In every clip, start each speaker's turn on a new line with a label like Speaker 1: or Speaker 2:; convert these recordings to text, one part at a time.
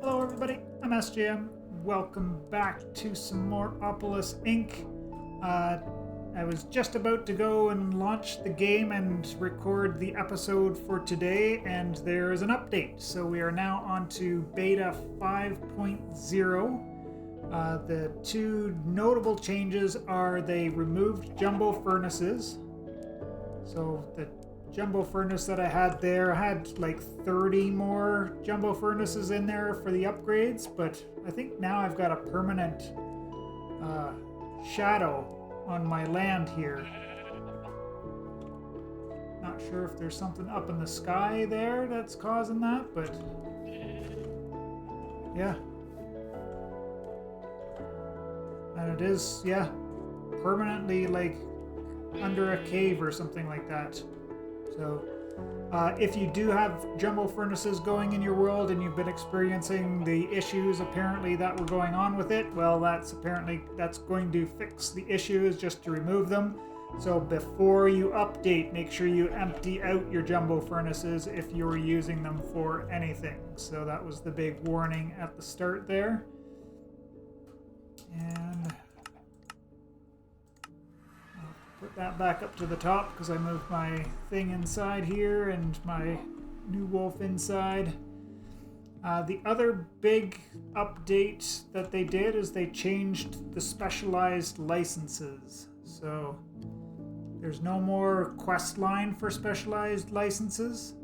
Speaker 1: Hello everybody, I'm SJM. Welcome back to some more Opolis Inc. I was just about to go and launch the game and record the episode for today, and there is an update. So we are now on to beta 5.0. The two notable changes are they removed jumbo furnaces. So the jumbo furnace that I had there had like 30 more jumbo furnaces in there for the upgrades, but I think now I've got a permanent shadow on my land here. Not sure if there's something up in the sky there that's causing that, but yeah. And it is, yeah, permanently like under a cave or something like that. So if you do have jumbo furnaces going in your world and you've been experiencing the issues apparently that were going on with it, well, that's going to fix the issues just to remove them. So before you update, make sure you empty out your jumbo furnaces if you're using them for anything. So that was the big warning at the start there. And put that back up to the top because I moved my thing inside here and my new wolf inside. The other big update that they did is they changed the specialized licenses. So there's no more quest line for specialized licenses.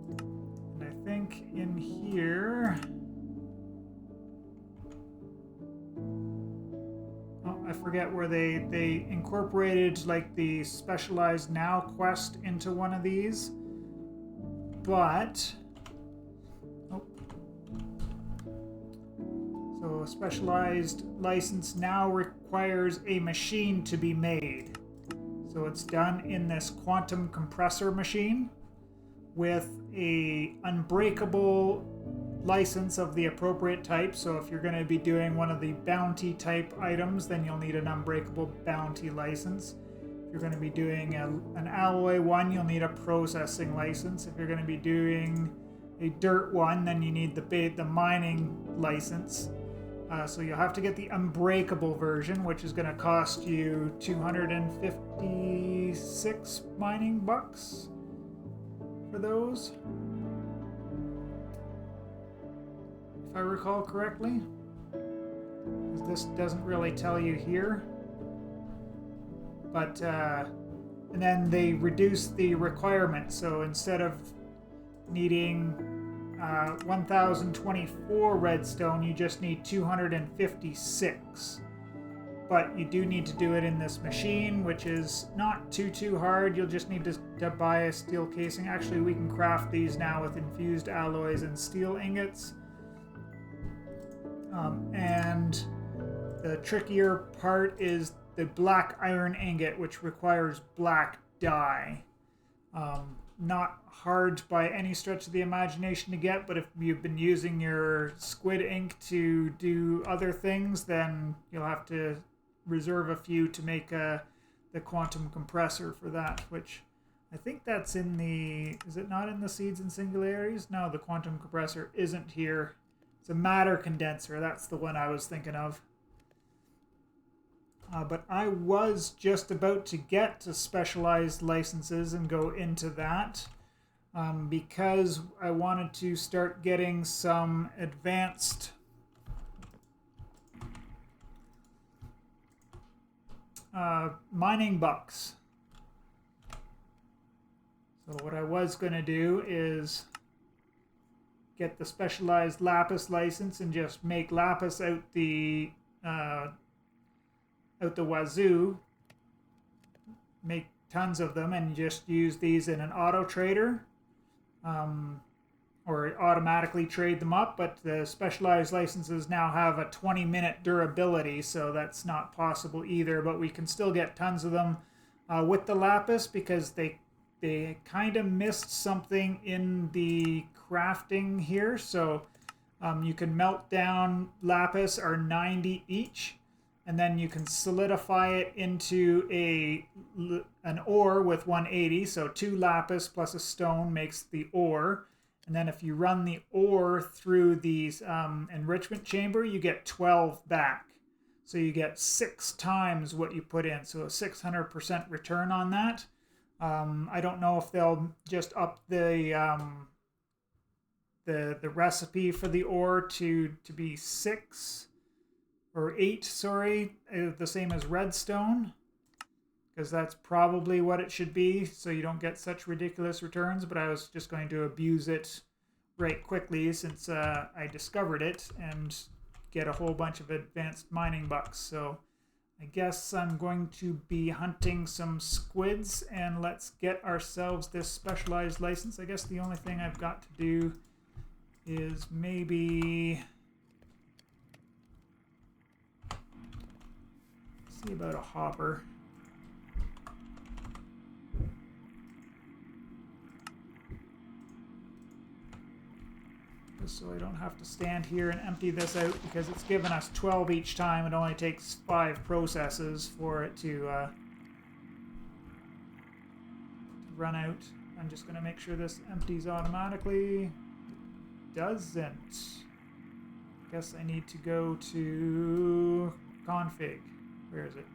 Speaker 1: And I think in here... I forget where they incorporated like the specialized now quest into one of these, but so a specialized license now requires a machine to be made. So it's done in this quantum compressor machine with a unbreakable license of the appropriate type. So if you're going to be doing one of the bounty type items, then you'll need an unbreakable bounty license. If you're going to be doing an alloy one, you'll need a processing license. If you're going to be doing a dirt one, then you need the mining license. So you'll have to get the unbreakable version, which is going to cost you 256 mining bucks for those, if I recall correctly. This doesn't really tell you here. But, and then they reduced the requirement. So instead of needing 1,024 redstone, you just need 256. But you do need to do it in this machine, which is not too hard. You'll just need to buy a steel casing. Actually, we can craft these now with infused alloys and steel ingots. And the trickier part is the black iron ingot, which requires black dye. Not hard by any stretch of the imagination to get, but if you've been using your squid ink to do other things, then you'll have to reserve a few to make the quantum compressor for that, which I think that's in the... Is it not in the seeds and singularities? No, the quantum compressor isn't here. It's a matter condenser. That's the one I was thinking of. But I was just about to get to specialized licenses and go into that because I wanted to start getting some advanced mining bucks. So what I was going to do is get the specialized Lapis license and just make Lapis out the wazoo, make tons of them, and just use these in an auto trader, or automatically trade them up. But the specialized licenses now have a 20-minute durability, so that's not possible either. But we can still get tons of them with the Lapis because they kind of missed something in the crafting here. So you can melt down Lapis, are 90 each, and then you can solidify it into an ore with 180. So 2 Lapis plus a stone makes the ore, And then if you run the ore through these enrichment chamber, you get 12 back. So you get 6 times what you put in. So a 600% return on that. I don't know if they'll just up the recipe for the ore to be 6 or 8, sorry, the same as redstone, because that's probably what it should be, so you don't get such ridiculous returns. But I was just going to abuse it right quickly since I discovered it and get a whole bunch of advanced mining bucks. So I guess I'm going to be hunting some squids, and let's get ourselves this specialized license. I guess the only thing I've got to do is maybe see about a hopper. Just so I don't have to stand here and empty this out, because it's given us 12 each time. It only takes 5 processes for it to run out. I'm just going to make sure this empties automatically. Doesn't. Guess I need to go to config. Where is it?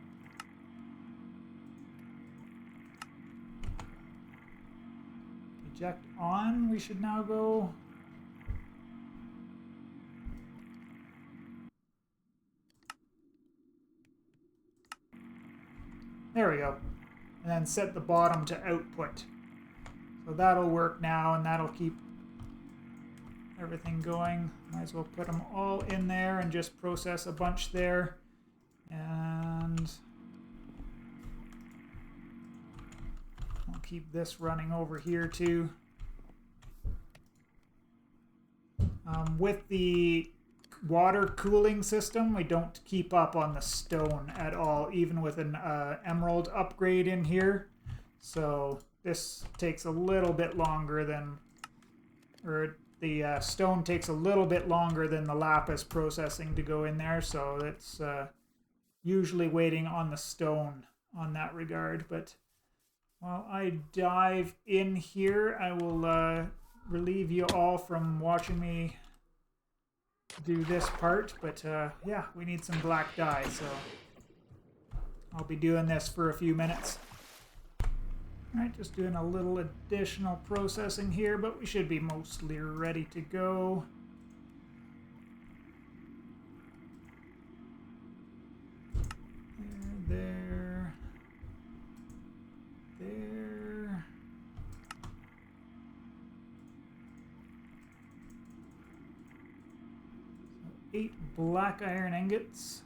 Speaker 1: Eject on. We should now go. There we go. And then set the bottom to output. So that'll work now, and that'll keep everything going. Might as well put them all in there and just process a bunch there. And I'll keep this running over here too. With the water cooling system, we don't keep up on the stone at all, even with an emerald upgrade in here. So this takes a little bit longer than, or the stone takes a little bit longer than the lapis processing to go in there. So it's usually waiting on the stone on that regard. But while I dive in here, I will relieve you all from watching me do this part. But yeah, we need some black dye, so I'll be doing this for a few minutes. Alright, just doing a little additional processing here, but we should be mostly ready to go. There. 8 black iron ingots.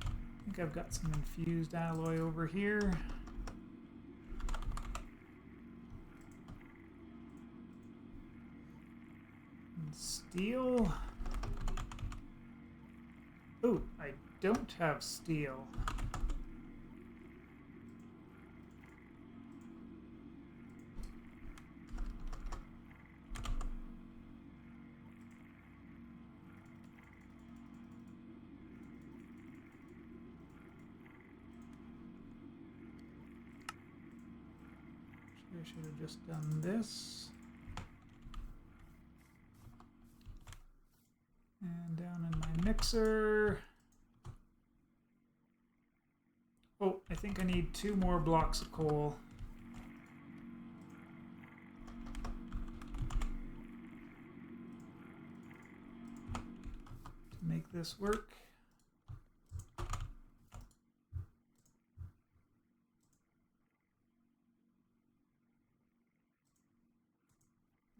Speaker 1: I think I've got some infused alloy over here. And steel. Oh, I don't have steel. I should have just done this. And down in my mixer. Oh, I think I need 2 more blocks of coal. To make this work.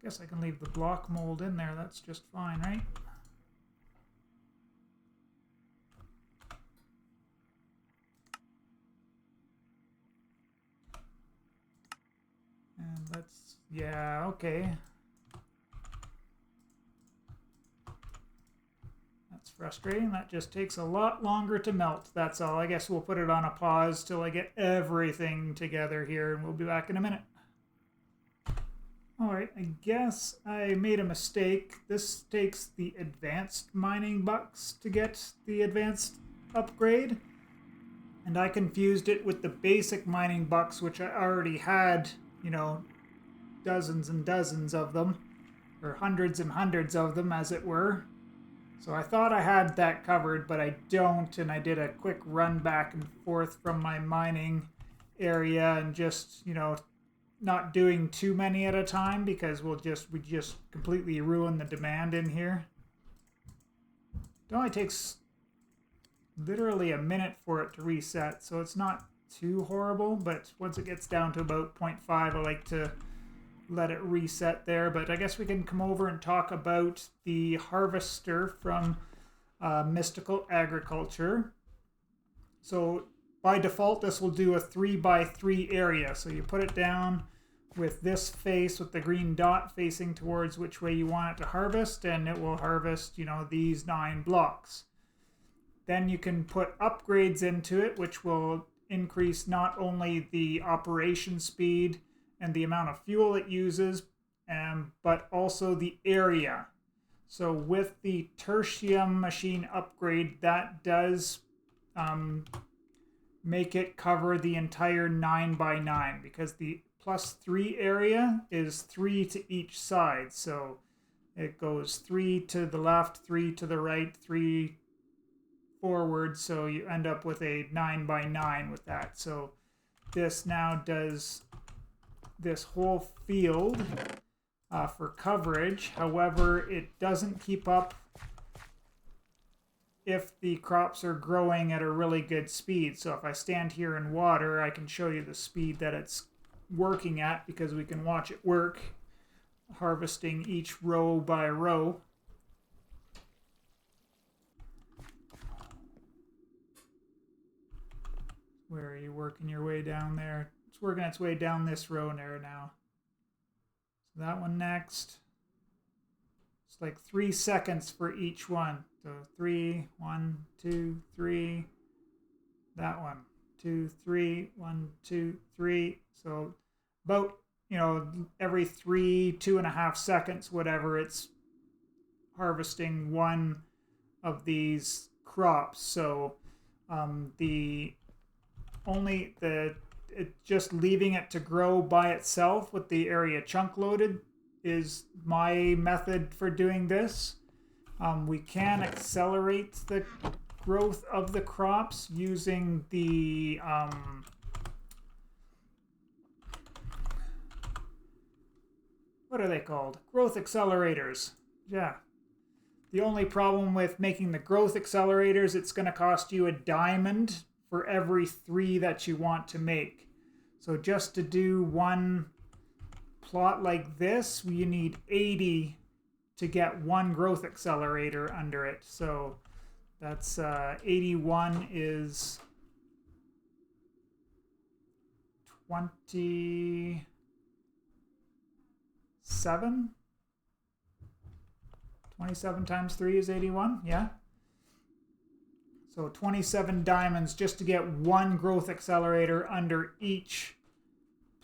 Speaker 1: Guess I can leave the block mold in there, that's just fine, right? And let's, yeah, okay. That's frustrating, that just takes a lot longer to melt, that's all. I guess we'll put it on a pause till I get everything together here, and we'll be back in a minute. Alright, I guess I made a mistake. This takes the advanced mining bucks to get the advanced upgrade. And I confused it with the basic mining bucks, which I already had, you know, dozens and dozens of them, or hundreds and hundreds of them, as it were. So I thought I had that covered, but I don't, and I did a quick run back and forth from my mining area and just, you know, not doing too many at a time because we just completely ruin the demand in here. It only takes literally a minute for it to reset, so it's not too horrible, but once it gets down to about 0.5, I like to let it reset there. But I guess we can come over and talk about the harvester from Mystical Agriculture. So by default, this will do a 3x3 area. So you put it down with this face with the green dot facing towards which way you want it to harvest, and it will harvest, you know, these 9 blocks. Then you can put upgrades into it, which will increase not only the operation speed and the amount of fuel it uses, but also the area. So with the tertium machine upgrade, that does make it cover the entire 9x9, because the +3 area is 3 to each side. So it goes 3 to the left, 3 to the right, 3 forward, so you end up with a 9x9 with that. So this now does this whole field for coverage. However, it doesn't keep up if the crops are growing at a really good speed. So if I stand here in water, I can show you the speed that it's working at, because we can watch it work, harvesting each row by row. Where are you working your way down there? It's working its way down this row there now. So that one next. It's like 3 seconds for each one. So 3, 1, 2, 3. That one, 2, 3, 1, 2, 3. So about, you know, every 3, 2.5 seconds, whatever, it's harvesting one of these crops. So just leaving it to grow by itself with the area chunk loaded is my method for doing this. We can accelerate the growth of the crops using the what are they called? Growth accelerators. Yeah. The only problem with making the growth accelerators, it's going to cost you a diamond for every 3 that you want to make. So just to do one plot like this, you need 80 to get one growth accelerator under it. So that's 81 is 27. 27 times 3 is 81, yeah? So 27 diamonds just to get one growth accelerator under each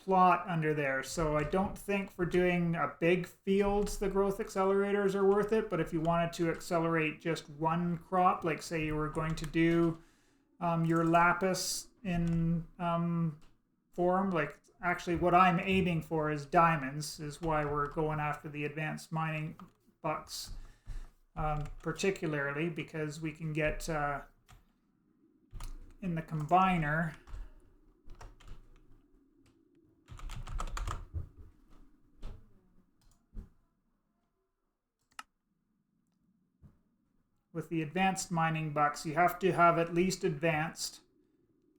Speaker 1: plot under there. So I don't think for doing a big field the growth accelerators are worth it, but if you wanted to accelerate just one crop, like say you were going to do your Lapis in form, like actually what I'm aiming for is diamonds, is why we're going after the advanced mining bucks, particularly because we can get in the combiner with the advanced mining bucks, you have to have at least advanced.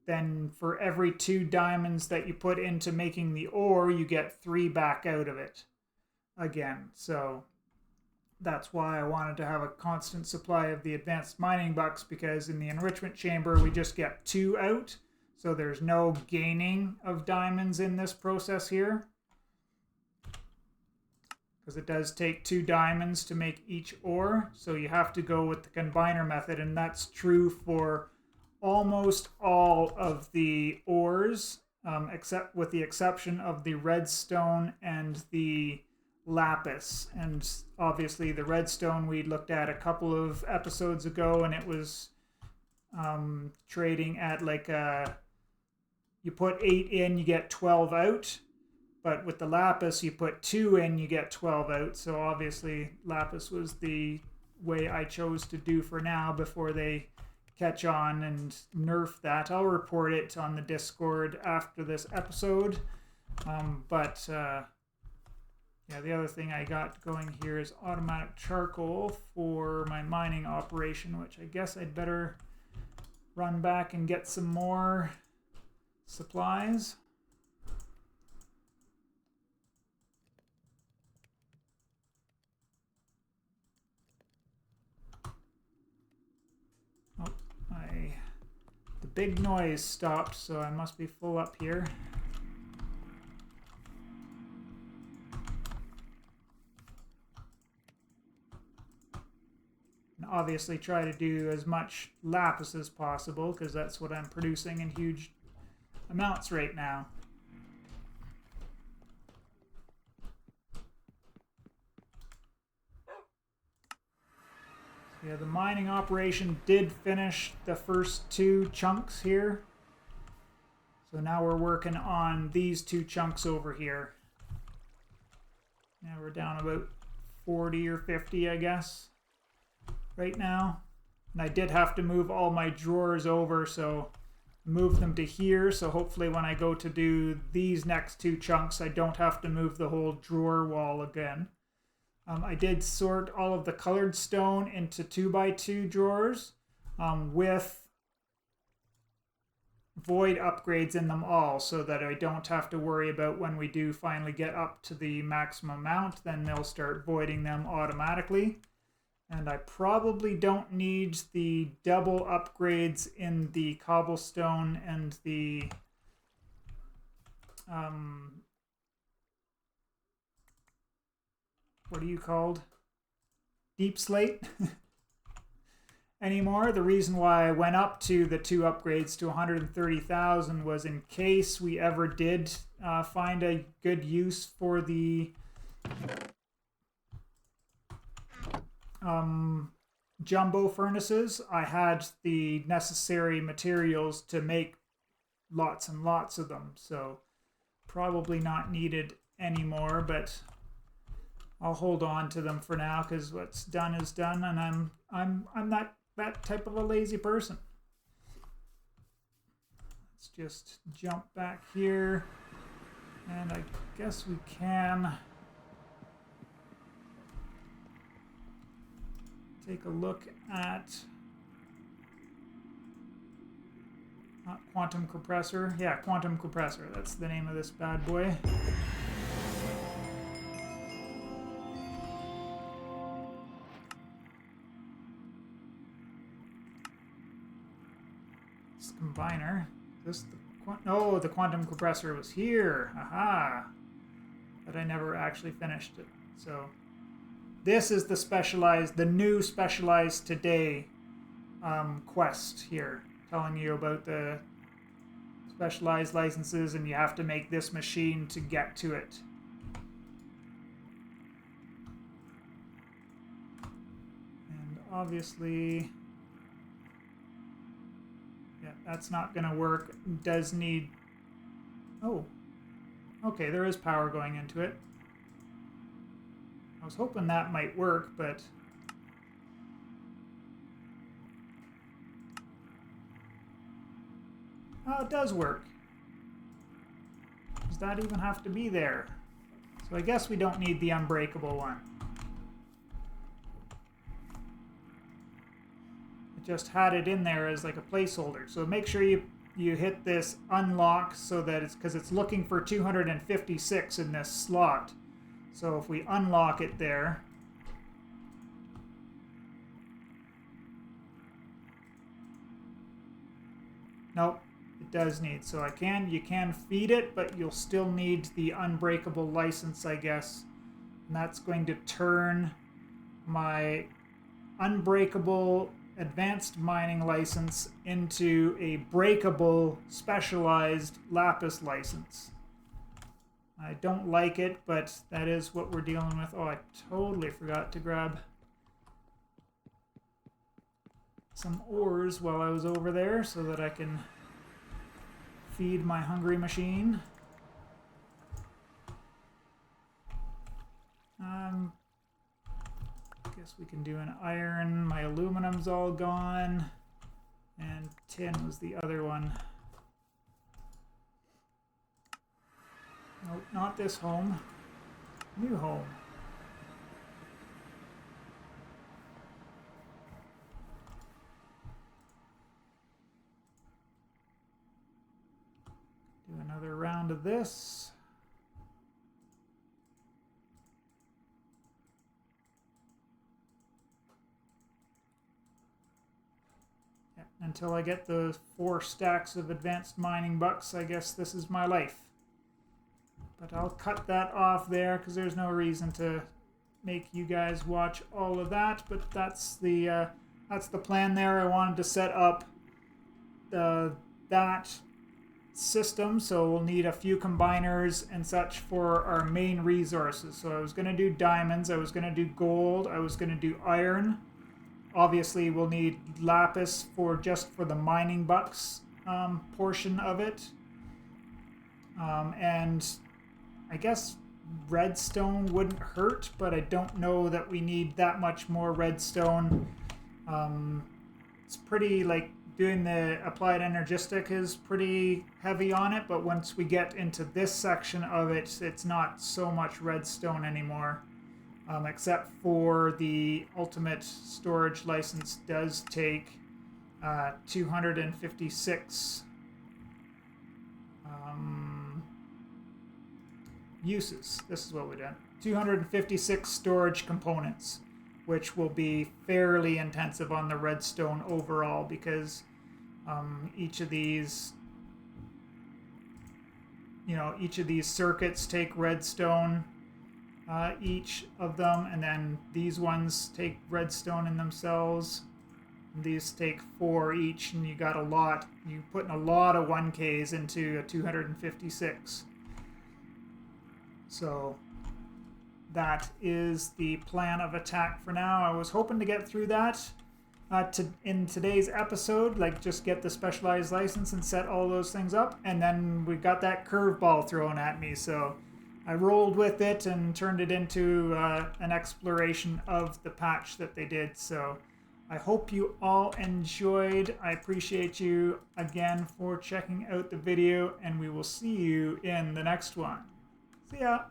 Speaker 1: Then for every 2 diamonds that you put into making the ore, you get 3 back out of it again. So that's why I wanted to have a constant supply of the advanced mining bucks, because in the enrichment chamber we just get 2 out, so there's no gaining of diamonds in this process here, because it does take 2 diamonds to make each ore. So you have to go with the combiner method, and that's true for almost all of the ores, except with the exception of the redstone and the lapis. And obviously the redstone we looked at a couple of episodes ago, and it was trading at like you put 8 in, you get 12 out. But with the Lapis, you put 2 in, you get 12 out. So obviously, Lapis was the way I chose to do for now before they catch on and nerf that. I'll report it on the Discord after this episode. Yeah, the other thing I got going here is automatic charcoal for my mining operation, which I guess I'd better run back and get some more supplies. Oh, the big noise stopped, so I must be full up here. And obviously try to do as much lapis as possible, because that's what I'm producing in huge amounts right now. Yeah, the mining operation did finish the first 2 chunks here. So now we're working on these 2 chunks over here. Now we're down about 40 or 50, I guess, right now. And I did have to move all my drawers over, so move them to here. So hopefully when I go to do these next 2 chunks, I don't have to move the whole drawer wall again. I did sort all of the colored stone into 2x2 drawers with void upgrades in them all, so that I don't have to worry about when we do finally get up to the maximum amount, then they'll start voiding them automatically. And I probably don't need the double upgrades in the cobblestone and the what are you called? Deep slate anymore. The reason why I went up to the 2 upgrades to 130,000 was in case we ever did find a good use for the jumbo furnaces. I had the necessary materials to make lots and lots of them, so probably not needed anymore, but I'll hold on to them for now, because what's done is done, and I'm not that type of a lazy person. Let's just jump back here, and I guess we can take a look at quantum compressor. Yeah, quantum compressor. That's the name of this bad boy. Combiner. The quantum compressor was here. Aha! But I never actually finished it. So this is the new specialized today quest here, telling you about the specialized licenses, and you have to make this machine to get to it. And obviously, that's not going to work. Does need... Oh. Okay, there is power going into it. I was hoping that might work, but... Oh, it does work. Does that even have to be there? So I guess we don't need the unbreakable one. Just had it in there as like a placeholder. So make sure you hit this unlock, so that it's, because it's looking for 256 in this slot. So if we unlock it there, nope, it does need. So you can feed it, but you'll still need the unbreakable license, I guess. And that's going to turn my unbreakable advanced mining license into a breakable specialized lapis license. I don't like it, but that is what we're dealing with. Oh, I totally forgot to grab some ores while I was over there so that I can feed my hungry machine. Guess we can do an iron. My aluminum's all gone. And tin was the other one. Nope, not this home. New home. Do another round of this. Yeah, until I get the 4 stacks of advanced mining bucks, I guess this is my life. But I'll cut that off there because there's no reason to make you guys watch all of that. But that's the plan there. I wanted to set up that system, so we'll need a few combiners and such for our main resources. So I was going to do diamonds, I was going to do gold, I was going to do iron. Obviously we'll need lapis for just for the mining bucks portion of it, and I guess redstone wouldn't hurt, but I don't know that we need that much more redstone. It's pretty, like, doing the applied energistic is pretty heavy on it, but once we get into this section of it, it's not so much redstone anymore, except for the ultimate storage license does take 256 uses. This is what we've done. 256 storage components, which will be fairly intensive on the redstone overall because each of these, each of these circuits take redstone, each of them, and then these ones take redstone in themselves. These take 4 each, and you got a lot. You put in a lot of 1Ks into a 256. So that is the plan of attack for now. I was hoping to get through that in today's episode, like just get the specialized license and set all those things up, and then we got that curveball thrown at me, so I rolled with it and turned it into an exploration of the patch that they did. So I hope you all enjoyed. I appreciate you again for checking out the video, and we will see you in the next one. See ya!